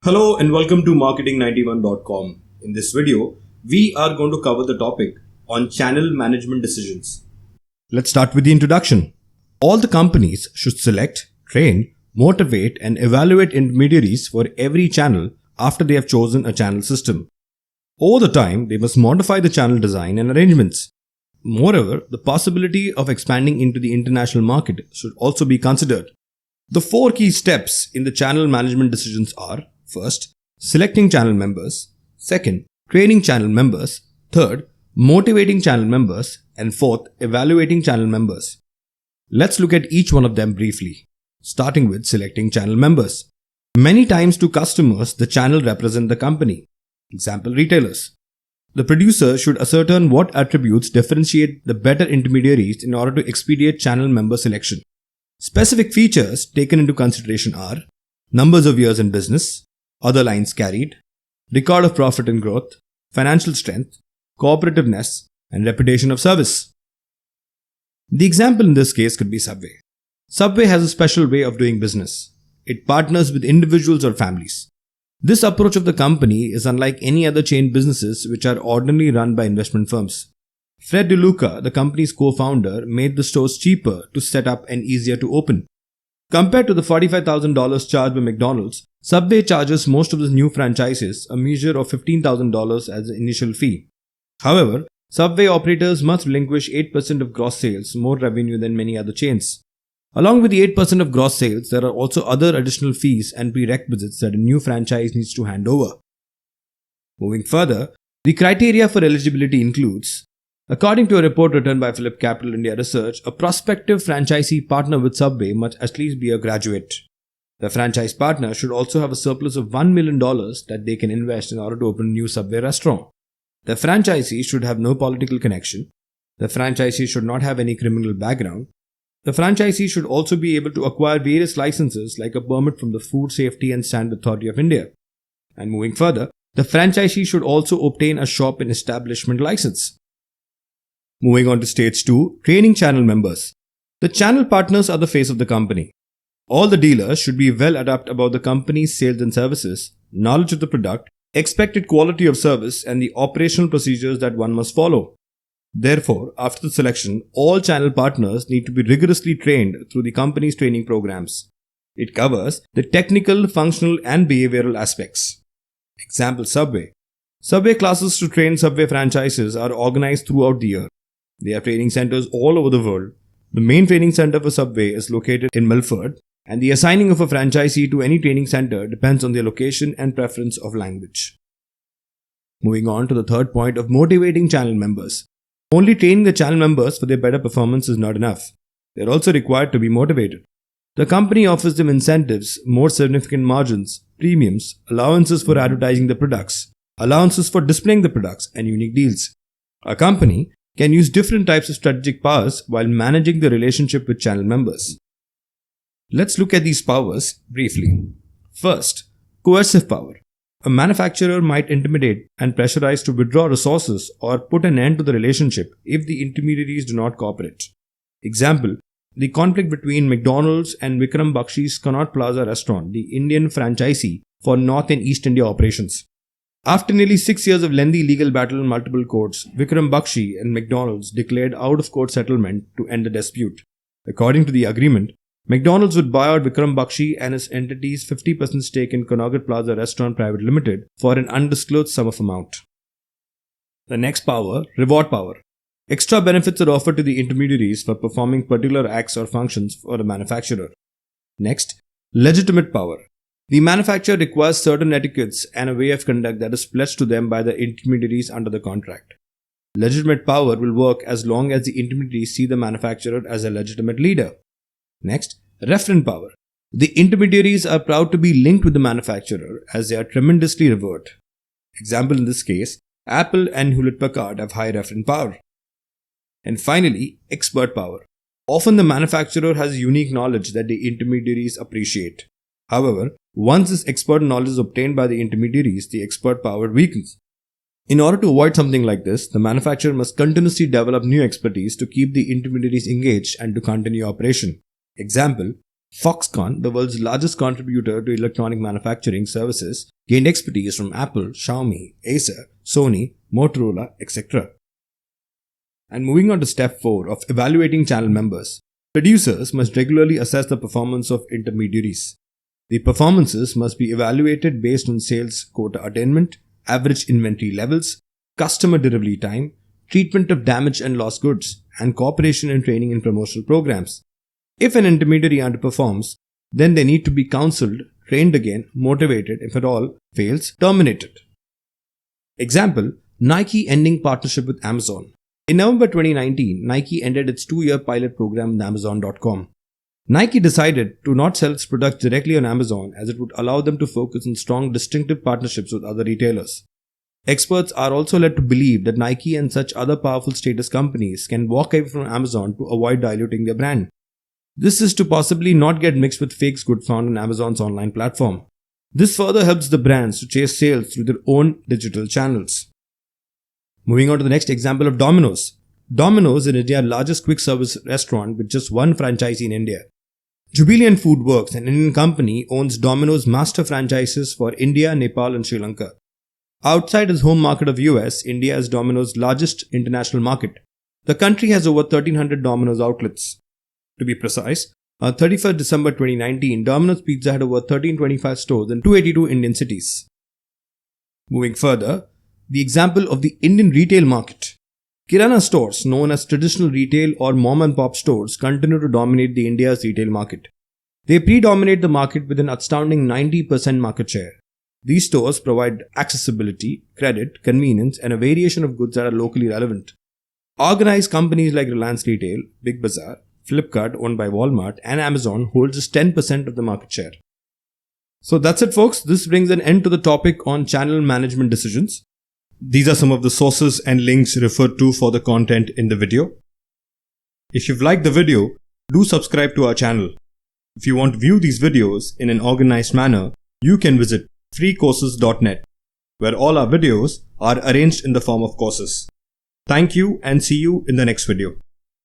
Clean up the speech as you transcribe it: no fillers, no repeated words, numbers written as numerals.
Hello and welcome to marketing91.com. In this video, we are going to cover the topic on channel management decisions. Let's start with the introduction. All the companies should select, train, motivate and evaluate intermediaries for every channel after they have chosen a channel system. Over the time, they must modify the channel design and arrangements. Moreover, the possibility of expanding into the international market should also be considered. The four key steps in the channel management decisions are: first, selecting channel members; second, training channel members; third, motivating channel members; and fourth, evaluating channel members. Let's look at each one of them briefly, starting with selecting channel members. Many times to customers, the channel represent the company. Example, retailers. The producer should ascertain what attributes differentiate the better intermediaries in order to expedite channel member selection. Specific features taken into consideration are numbers of years in business, other lines carried, record of profit and growth, financial strength, cooperativeness, and reputation of service. The example in this case could be Subway. Subway has a special way of doing business. It partners with individuals or families. This approach of the company is unlike any other chain businesses which are ordinarily run by investment firms. Fred DeLuca, the company's co-founder, made the stores cheaper to set up and easier to open. Compared to the $45,000 charged by McDonald's, Subway charges most of the new franchises a measure of $15,000 as an initial fee. However, Subway operators must relinquish 8% of gross sales, more revenue than many other chains. Along with the 8% of gross sales, there are also other additional fees and prerequisites that a new franchise needs to hand over. Moving further, the criteria for eligibility includes: according to a report written by Phillip Capital India Research, a prospective franchisee partner with Subway must at least be a graduate. The franchise partner should also have a surplus of $1 million that they can invest in order to open a new Subway restaurant. The franchisee should have no political connection. The franchisee should not have any criminal background. The franchisee should also be able to acquire various licenses like a permit from the Food Safety and Standard Authority of India. And moving further, the franchisee should also obtain a shop and establishment license. Moving on to stage 2, training channel members. The channel partners are the face of the company. All the dealers should be well adept about the company's sales and services, knowledge of the product, expected quality of service, and the operational procedures that one must follow. Therefore, after the selection, all channel partners need to be rigorously trained through the company's training programs. It covers the technical, functional, and behavioral aspects. Example, Subway. Subway classes to train Subway franchises are organized throughout the year. They have training centers all over the world. The main training center for Subway is located in Milford, and the assigning of a franchisee to any training center depends on their location and preference of language. Moving on to the third point of motivating channel members. Only training the channel members for their better performance is not enough. They are also required to be motivated. The company offers them incentives, more significant margins, premiums, allowances for advertising the products, allowances for displaying the products, and unique deals. A company can use different types of strategic powers while managing the relationship with channel members. Let's look at these powers briefly. First, coercive power. A manufacturer might intimidate and pressurize to withdraw resources or put an end to the relationship if the intermediaries do not cooperate. Example, the conflict between McDonald's and Vikram Bakshi's Connaught Plaza restaurant, the Indian franchisee for North and East India operations. After nearly 6 years of lengthy legal battle in multiple courts, Vikram Bakshi and McDonald's declared out-of-court settlement to end the dispute. According to the agreement, McDonald's would buy out Vikram Bakshi and his entity's 50% stake in Connaught Plaza Restaurant Private Limited for an undisclosed sum of amount. The next power, reward power. Extra benefits are offered to the intermediaries for performing particular acts or functions for the manufacturer. Next, legitimate power. The manufacturer requires certain etiquettes and a way of conduct that is pledged to them by the intermediaries under the contract. Legitimate power will work as long as the intermediaries see the manufacturer as a legitimate leader. Next, referent power. The intermediaries are proud to be linked with the manufacturer as they are tremendously revered. Example in this case, Apple and Hewlett-Packard have high referent power. And finally, expert power. Often the manufacturer has unique knowledge that the intermediaries appreciate. However, once this expert knowledge is obtained by the intermediaries, the expert power weakens. In order to avoid something like this, the manufacturer must continuously develop new expertise to keep the intermediaries engaged and to continue operation. Example, Foxconn, the world's largest contributor to electronic manufacturing services, gained expertise from Apple, Xiaomi, Acer, Sony, Motorola, etc. And moving on to step 4 of evaluating channel members. Producers must regularly assess the performance of intermediaries. The performances must be evaluated based on sales quota attainment, average inventory levels, customer delivery time, treatment of damaged and lost goods, and cooperation in training and promotional programs. If an intermediary underperforms, then they need to be counseled, trained again, motivated, if at all fails, terminated. Example, Nike ending partnership with Amazon. In November 2019, Nike ended its 2-year pilot program with Amazon.com. Nike decided to not sell its products directly on Amazon as it would allow them to focus on strong distinctive partnerships with other retailers. Experts are also led to believe that Nike and such other powerful status companies can walk away from Amazon to avoid diluting their brand. This is to possibly not get mixed with fake goods found on Amazon's online platform. This further helps the brands to chase sales through their own digital channels. Moving on to the next example of Domino's. Domino's is India's largest quick service restaurant with just one franchisee in India. Jubilant Foodworks, an Indian company, owns Domino's master franchises for India, Nepal and Sri Lanka. Outside its home market of US, India is Domino's largest international market. The country has over 1300 Domino's outlets. To be precise, on 31st December 2019, Domino's Pizza had over 1325 stores in 282 Indian cities. Moving further, the example of the Indian retail market. Kirana stores, known as traditional retail or mom-and-pop stores, continue to dominate the India's retail market. They predominate the market with an astounding 90% market share. These stores provide accessibility, credit, convenience, and a variation of goods that are locally relevant. Organized companies like Reliance Retail, Big Bazaar, Flipkart, owned by Walmart, and Amazon hold just 10% of the market share. So that's it, folks. This brings an end to the topic on channel management decisions. These are some of the sources and links referred to for the content in the video. If you've liked the video, do subscribe to our channel. If you want to view these videos in an organized manner, you can visit freecourses.net, where all our videos are arranged in the form of courses. Thank you and see you in the next video.